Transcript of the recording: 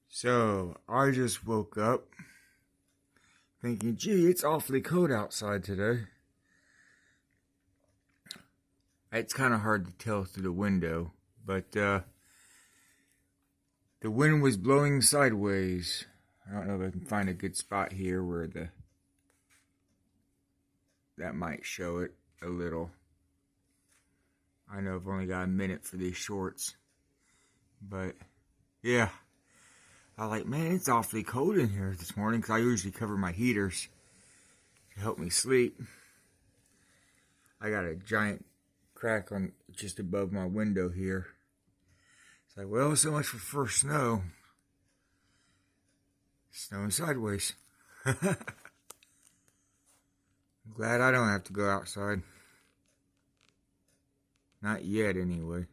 So, I just woke up thinking, gee, it's awfully cold outside today. It's kind of hard to tell through the window, but the wind was blowing sideways. I don't know if I can find a good spot here where that might show it a little. I know I've only got a minute for these shorts, but yeah. I was like, man, it's awfully cold in here this morning because I usually cover my heaters to help me sleep. I got a giant crack on just above my window here. It's like, well, so much for first snow. Snowing sideways. I'm glad I don't have to go outside. Not yet, anyway.